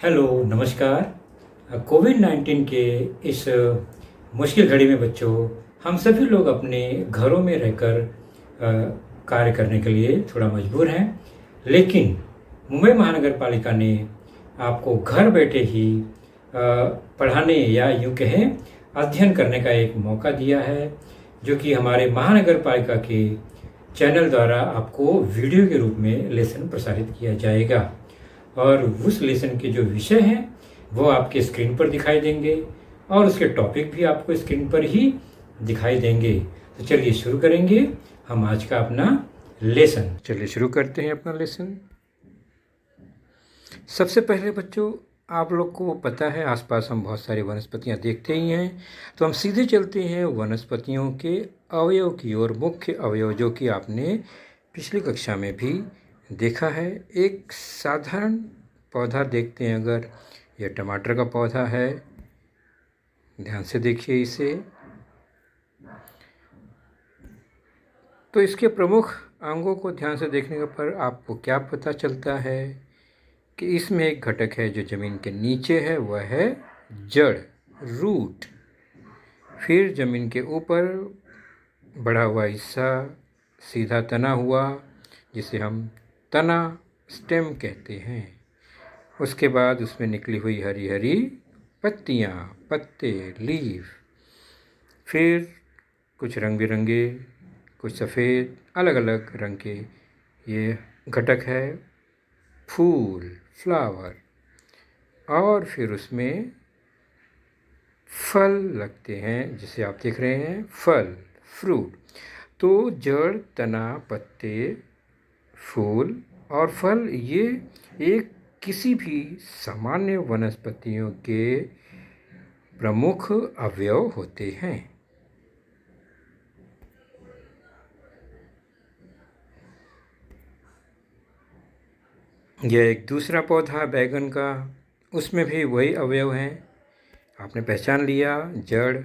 Hello, नमस्कार। कोविड-19 के इस मुश्किल घड़ी में बच्चों, हम सभी लोग अपने घरों में रहकर कार्य करने के लिए थोड़ा मजबूर हैं। लेकिन मुंबई महानगर पालिका ने आपको घर बैठे ही पढ़ाने या यूँ कहें अध्ययन करने का एक मौका दिया है, जो कि हमारे महानगर पालिका के चैनल द्वारा आपको वीडियो के रूप में लेसन प्रसारित किया जाएगा। और उस लेसन के जो विषय हैं वो आपके स्क्रीन पर दिखाई देंगे और उसके टॉपिक भी आपको स्क्रीन पर ही दिखाई देंगे। तो चलिए शुरू करेंगे हम आज का अपना लेसन। चलिए शुरू करते हैं अपना लेसन। सबसे पहले बच्चों, आप लोग को पता है आसपास हम बहुत सारी वनस्पतियां देखते ही हैं, तो हम सीधे चलते हैं वनस्पतियों के अवयव की ओर। मुख्य अवयव जो कि आपने पिछली कक्षा में भी देखा है। एक साधारण पौधा देखते हैं। अगर यह टमाटर का पौधा है, ध्यान से देखिए इसे, तो इसके प्रमुख अंगों को ध्यान से देखने पर आपको क्या पता चलता है कि इसमें एक घटक है जो ज़मीन के नीचे है, वह है जड़, रूट। फिर ज़मीन के ऊपर बढ़ा हुआ हिस्सा सीधा तना हुआ, जिसे हम तना, स्टेम कहते हैं। उसके बाद उसमें निकली हुई हरी हरी पत्तियाँ, पत्ते, लीफ। फिर कुछ रंग बिरंगे, कुछ सफ़ेद, अलग अलग रंग के ये घटक है, फूल, फ्लावर। और फिर उसमें फल लगते हैं, जिसे आप देख रहे हैं, फल, फ्रूट। तो जड़, तना, पत्ते, फूल और फल ये एक किसी भी सामान्य वनस्पतियों के प्रमुख अवयव होते हैं। यह एक दूसरा पौधा बैगन का, उसमें भी वही अवयव हैं। आपने पहचान लिया, जड़,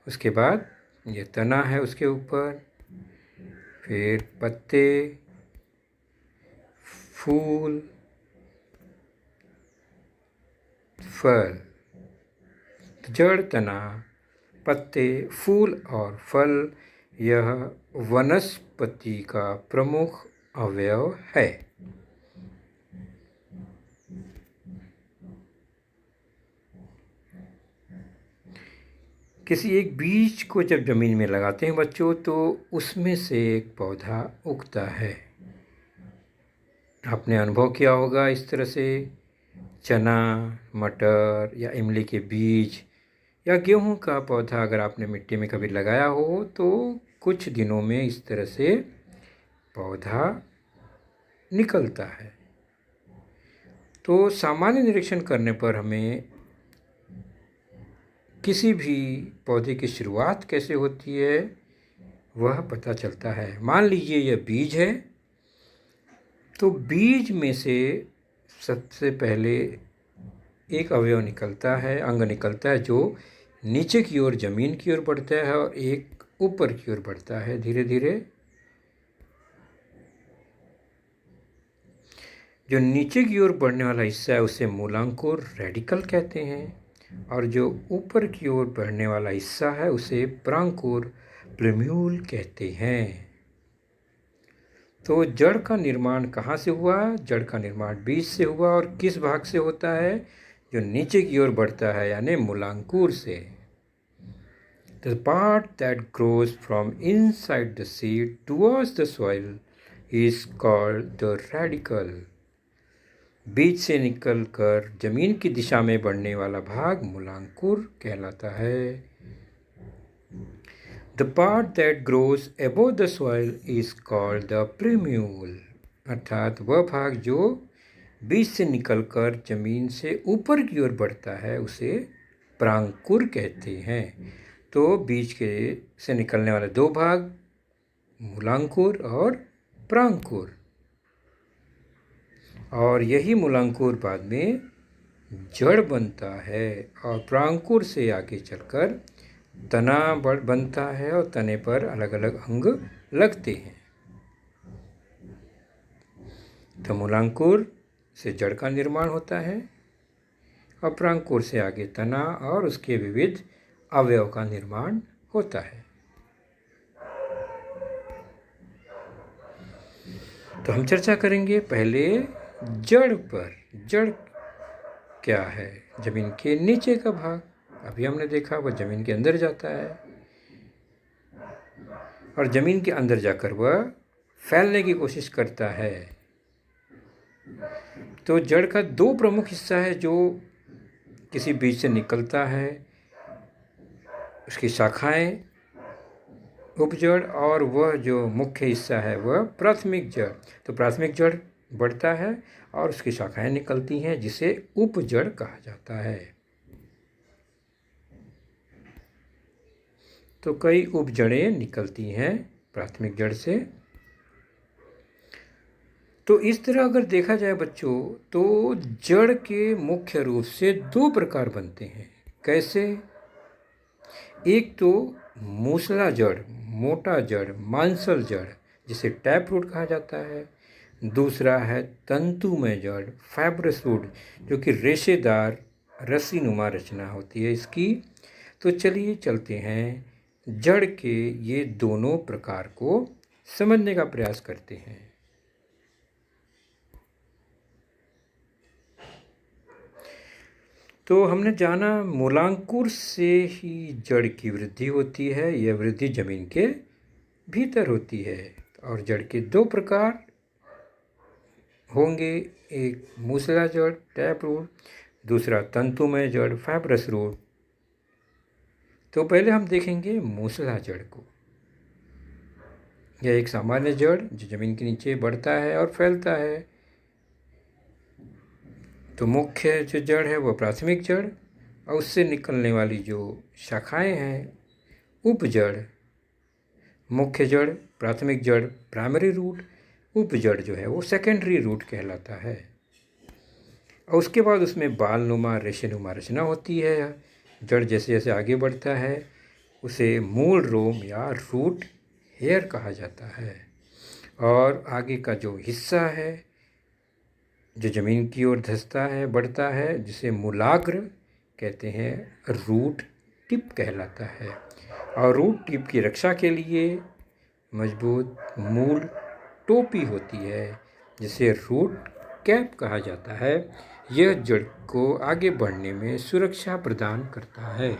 उसके बाद ये तना है उसके ऊपर, फिर पत्ते, फूल, फल। जड़, तना, पत्ते, फूल और फल यह वनस्पति का प्रमुख अवयव है। किसी एक बीज को जब ज़मीन में लगाते हैं बच्चों, तो उसमें से एक पौधा उगता है। आपने अनुभव किया होगा इस तरह से, चना, मटर या इमली के बीज या गेहूं का पौधा अगर आपने मिट्टी में कभी लगाया हो, तो कुछ दिनों में इस तरह से पौधा निकलता है। तो सामान्य निरीक्षण करने पर हमें किसी भी पौधे की शुरुआत कैसे होती है वह पता चलता है। मान लीजिए यह बीज है, तो बीज में से सबसे पहले एक अवयव निकलता है, अंग निकलता है, जो नीचे की ओर ज़मीन की ओर बढ़ता है और एक ऊपर की ओर बढ़ता है धीरे धीरे। जो नीचे की ओर बढ़ने वाला हिस्सा है उसे मूलांकुर, रेडिकल कहते हैं, और जो ऊपर की ओर बढ़ने वाला हिस्सा है उसे प्रांकुर, प्लूम्यूल कहते हैं। तो जड़ का निर्माण कहाँ से हुआ? जड़ का निर्माण बीज से हुआ, और किस भाग से होता है? जो नीचे की ओर बढ़ता है, यानी मूलांकुर से। The part that grows from inside the seed towards the soil is called the radicle. बीज से निकलकर जमीन की दिशा में बढ़ने वाला भाग मूलांकुर कहलाता है। The part that grows above the soil is called the plumule. अर्थात वह भाग जो बीज से निकलकर जमीन से ऊपर की ओर बढ़ता है उसे प्रांकुर कहते हैं। तो बीज के से निकलने वाले दो भाग, मूलांकुर और प्रांकुर, और यही मूलांकुर बाद में जड़ बनता है, और प्रांकुर से आगे चलकर तना बनता है, और तने पर अलग अलग अंग लगते हैं। तो मूलांकुर से जड़ का निर्माण होता है। अपरांकुर से आगे तना और उसके विविध अवयव का निर्माण होता है। तो हम चर्चा करेंगे पहले जड़ पर। जड़ क्या है? जमीन के नीचे का भाग। अभी हमने देखा वह जमीन के अंदर जाता है और जमीन के अंदर जाकर वह फैलने की कोशिश करता है। तो जड़ का दो प्रमुख हिस्सा है जो किसी बीज से निकलता है, उसकी शाखाएं उपजड़, और वह जो मुख्य हिस्सा है वह प्राथमिक जड़। तो प्राथमिक जड़ बढ़ता है और उसकी शाखाएं निकलती हैं जिसे उपजड़ कहा जाता है। तो कई उपजड़ें निकलती हैं प्राथमिक जड़ से। तो इस तरह अगर देखा जाए बच्चों, तो जड़ के मुख्य रूप से दो प्रकार बनते हैं। कैसे? एक तो मूसला जड़, मोटा जड़, मांसल जड़, जिसे टैप रूट कहा जाता है। दूसरा है तंतुमय जड़, फाइब्रस रूट, जो कि रेशेदार रस्सीनुमा रचना होती है इसकी। तो चलिए चलते हैं जड़ के ये दोनों प्रकार को समझने का प्रयास करते हैं। तो हमने जाना मूलांकुर से ही जड़ की वृद्धि होती है। यह वृद्धि जमीन के भीतर होती है और जड़ के दो प्रकार होंगे, एक मूसला जड़ टैप रूट, दूसरा तंतुमय जड़ फाइब्रस रूट। तो पहले हम देखेंगे मूसला जड़ को। यह एक सामान्य जड़ जो जमीन के नीचे बढ़ता है और फैलता है। तो मुख्य जो जड़ है वह प्राथमिक जड़ और उससे निकलने वाली जो शाखाएं हैं उपजड़। मुख्य जड़ प्राथमिक जड़ प्राइमरी रूट, उपजड़ जो है वो सेकेंडरी रूट कहलाता है। और उसके बाद उसमें बालनुमा रेशेनुमा रचना होती है। जड़ जैसे जैसे आगे बढ़ता है उसे मूल रोम या रूट हेयर कहा जाता है। और आगे का जो हिस्सा है जो ज़मीन की ओर धंसता है, बढ़ता है, जिसे मूलाग्र कहते हैं, रूट टिप कहलाता है। और रूट टिप की रक्षा के लिए मजबूत मूल टोपी होती है जिसे रूट कैप कहा जाता है। यह जड़ को आगे बढ़ने में सुरक्षा प्रदान करता है।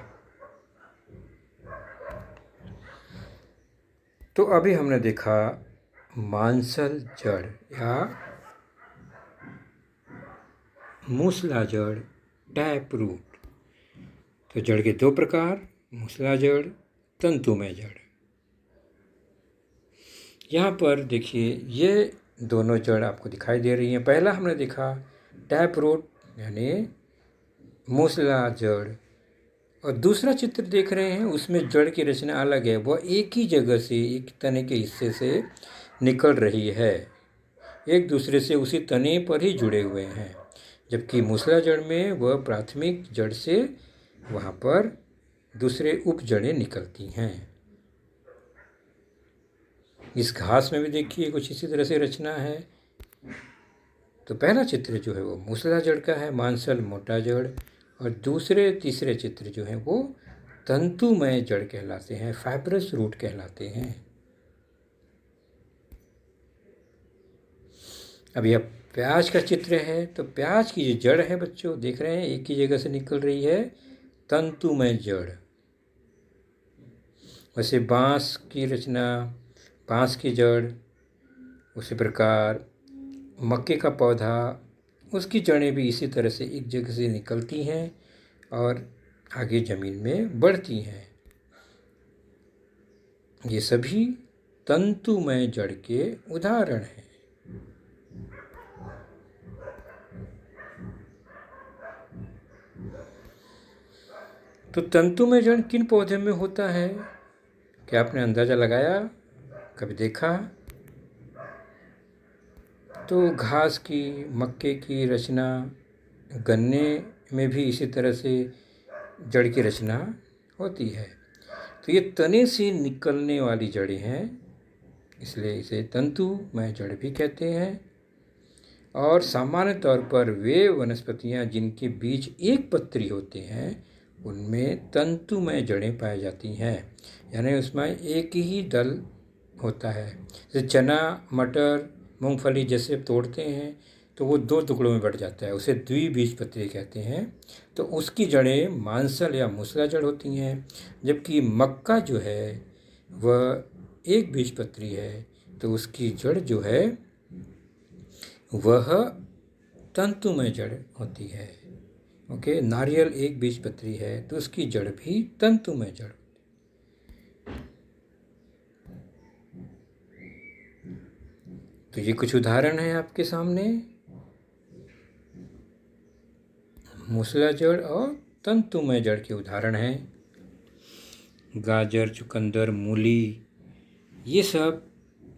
तो अभी हमने देखा मांसल जड़ या मूसला जड़ टैप रूट। तो जड़ के दो प्रकार, मूसला जड़, तंतुमय जड़। यहाँ पर देखिए ये दोनों जड़ आपको दिखाई दे रही हैं। पहला हमने देखा टैप रूट यानी मूसला जड़, और दूसरा चित्र देख रहे हैं उसमें जड़ की रचना अलग है। वह एक ही जगह से, एक तने के हिस्से से निकल रही है, एक दूसरे से उसी तने पर ही जुड़े हुए हैं। जबकि मूसला जड़ में वह प्राथमिक जड़ से वहाँ पर दूसरे उपजड़ें निकलती हैं। इस घास में भी देखिए कुछ इसी तरह से रचना है। तो पहला चित्र जो है वो मूसला जड़ का है, मांसल मोटा जड़, और दूसरे तीसरे चित्र जो हैं वो तंतुमय जड़ कहलाते हैं, फाइब्रस रूट कहलाते हैं। अब यह प्याज का चित्र है। तो प्याज की जो जड़ है बच्चों देख रहे हैं एक ही जगह से निकल रही है, तंतुमय जड़। वैसे बांस की रचना, बांस की जड़, उसी प्रकार मक्के का पौधा, उसकी जड़ें भी इसी तरह से एक जगह से निकलती हैं और आगे ज़मीन में बढ़ती हैं। ये सभी तंतुमय जड़ के उदाहरण हैं। तो तंतुमय जड़ किन पौधे में होता है? क्या आपने अंदाज़ा लगाया, कभी देखा? तो घास की, मक्के की रचना, गन्ने में भी इसी तरह से जड़ की रचना होती है। तो ये तने से निकलने वाली जड़ें हैं, इसलिए इसे तंतुमय जड़ भी कहते हैं। और सामान्य तौर पर वे वनस्पतियां जिनके बीज एक पत्री होते हैं उनमें तंतुमय जड़ें पाई जाती हैं, यानी उसमें एक ही दल होता है। जैसे चना, मटर, मूंगफली जैसे तोड़ते हैं तो वो 2 टुकड़ों में बढ़ जाता है, उसे द्विबीजपत्री कहते हैं। तो उसकी जड़ें मांसल या मूसला जड़ होती हैं, जबकि मक्का जो है वह एक बीजपत्री है, तो उसकी जड़ जो है वह तंतुमय जड़ होती है। ओके, नारियल एक बीजपत्री है तो उसकी जड़ भी तंतुमय जड़। तो ये कुछ उदाहरण हैं आपके सामने, मूसला जड़ और तंतुमय जड़ के उदाहरण हैं। गाजर, चुकंदर, मूली ये सब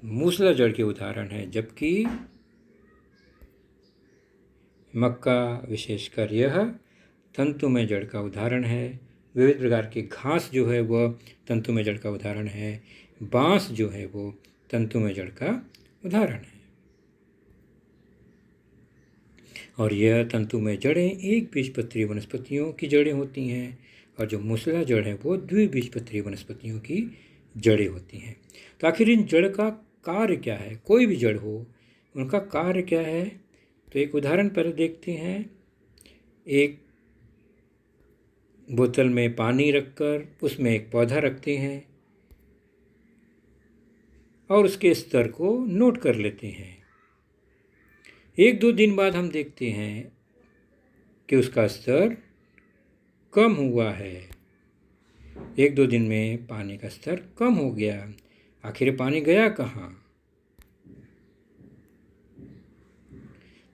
मूसला जड़ के उदाहरण हैं, जबकि मक्का विशेषकर यह तंतुमय जड़ का उदाहरण है। विविध प्रकार के घास जो है वह तंतुमय जड़ का उदाहरण है। बांस जो है वो तंतुमय जड़ का उदाहरण है। और यह तंतुमय जड़ें एक बीजपत्री वनस्पतियों की जड़ें होती हैं, और जो मूसला जड़ है वो द्विबीजपत्री वनस्पतियों की जड़ें होती हैं। तो आखिर इन जड़ का कार्य क्या है? कोई भी जड़ हो, उनका कार्य क्या है? तो एक उदाहरण पर देखते हैं। एक बोतल में पानी रखकर उसमें एक पौधा रखते हैं और उसके स्तर को नोट कर लेते हैं। 1-2 दिन बाद हम देखते हैं कि उसका स्तर कम हुआ है। 1-2 दिन में पानी का स्तर कम हो गया। आखिर पानी गया कहाँ?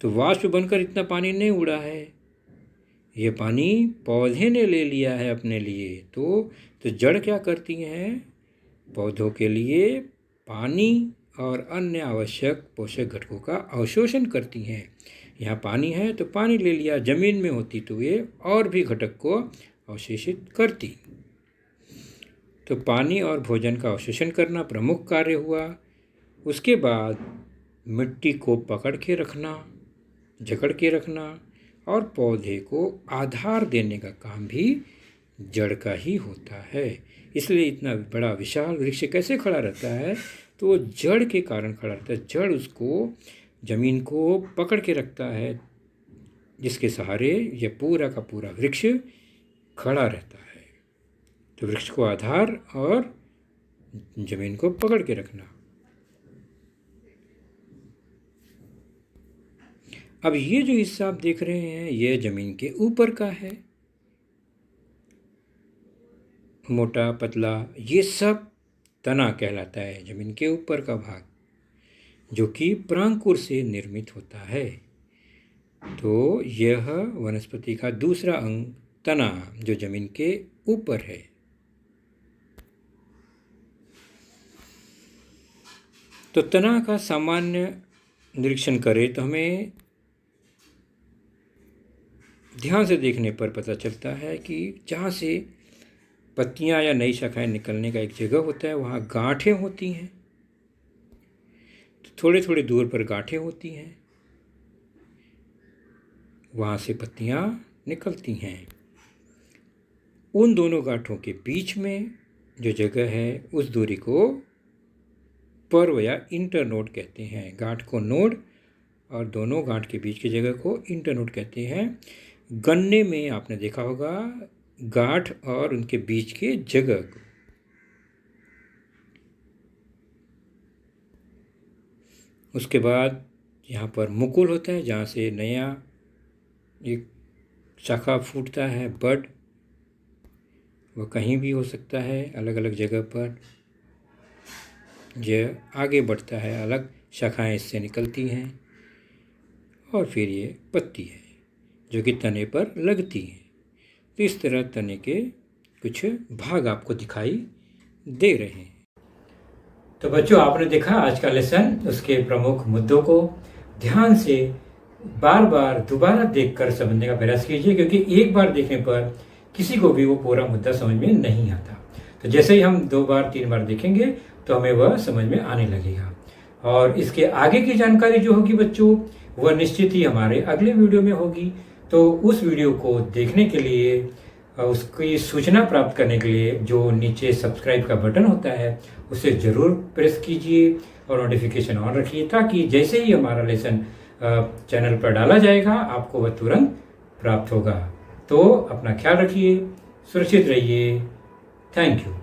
तो वाष्प बनकर इतना पानी नहीं उड़ा है, ये पानी पौधे ने ले लिया है अपने लिए। तो जड़ क्या करती हैं? पौधों के लिए पानी और अन्य आवश्यक पोषक घटकों का अवशोषण करती हैं। यहाँ पानी है तो पानी ले लिया, जमीन में होती तो ये और भी घटक को अवशोषित करती। तो पानी और भोजन का अवशोषण करना प्रमुख कार्य हुआ। उसके बाद मिट्टी को पकड़ के रखना, जकड़ के रखना और पौधे को आधार देने का काम भी जड़ का ही होता है। इसलिए इतना बड़ा विशाल वृक्ष कैसे खड़ा रहता है? तो जड़ के कारण खड़ा रहता है। जड़ उसको, जमीन को पकड़ के रखता है, जिसके सहारे यह पूरा का पूरा वृक्ष खड़ा रहता है। तो वृक्ष को आधार और जमीन को पकड़ के रखना। अब ये जो हिस्सा आप देख रहे हैं यह जमीन के ऊपर का है, मोटा पतला, ये सब तना कहलाता है, जमीन के ऊपर का भाग, जो कि प्रांकुर से निर्मित होता है। तो यह वनस्पति का दूसरा अंग तना, जो जमीन के ऊपर है। तो तना का सामान्य निरीक्षण करें तो हमें ध्यान से देखने पर पता चलता है कि जहाँ से पत्तियाँ या नई शाखाएं निकलने का एक जगह होता है, वहाँ गांठें होती हैं। तो थोड़े थोड़े दूर पर गांठें होती हैं, वहाँ से पत्तियाँ निकलती हैं। उन दोनों गांठों के बीच में जो जगह है उस दूरी को पर्व या इंटरनोड कहते हैं। गांठ को नोड और दोनों गांठ के बीच की जगह को इंटरनोड कहते हैं। गन्ने में आपने देखा होगा गांठ और उनके बीच के जगह को। उसके बाद यहाँ पर मुकुल होता है, जहाँ से नया एक शाखा फूटता है, बड। वह कहीं भी हो सकता है, अलग अलग जगह पर यह आगे बढ़ता है, अलग शाखाएं इससे निकलती हैं और फिर ये पत्ती है जो कि तने पर लगती है। तो इस तरह तने के कुछ भाग आपको दिखाई दे रहे हैं। तो बच्चों, आपने देखा आज का लेसन, उसके प्रमुख मुद्दों को ध्यान से बार बार दोबारा देखकर समझने का प्रयास कीजिए, क्योंकि एक बार देखने पर किसी को भी वो पूरा मुद्दा समझ में नहीं आता। तो जैसे ही हम 2 बार 3 बार देखेंगे तो हमें वह समझ में आने लगेगा। और इसके आगे की जानकारी जो होगी बच्चों, वह निश्चित ही हमारे अगले वीडियो में होगी। तो उस वीडियो को देखने के लिए, उसकी सूचना प्राप्त करने के लिए जो नीचे सब्सक्राइब का बटन होता है उसे ज़रूर प्रेस कीजिए और नोटिफिकेशन ऑन रखिए, ताकि जैसे ही हमारा लेसन चैनल पर डाला जाएगा आपको वह तुरंत प्राप्त होगा। तो अपना ख्याल रखिए, सुरक्षित रहिए। Thank you.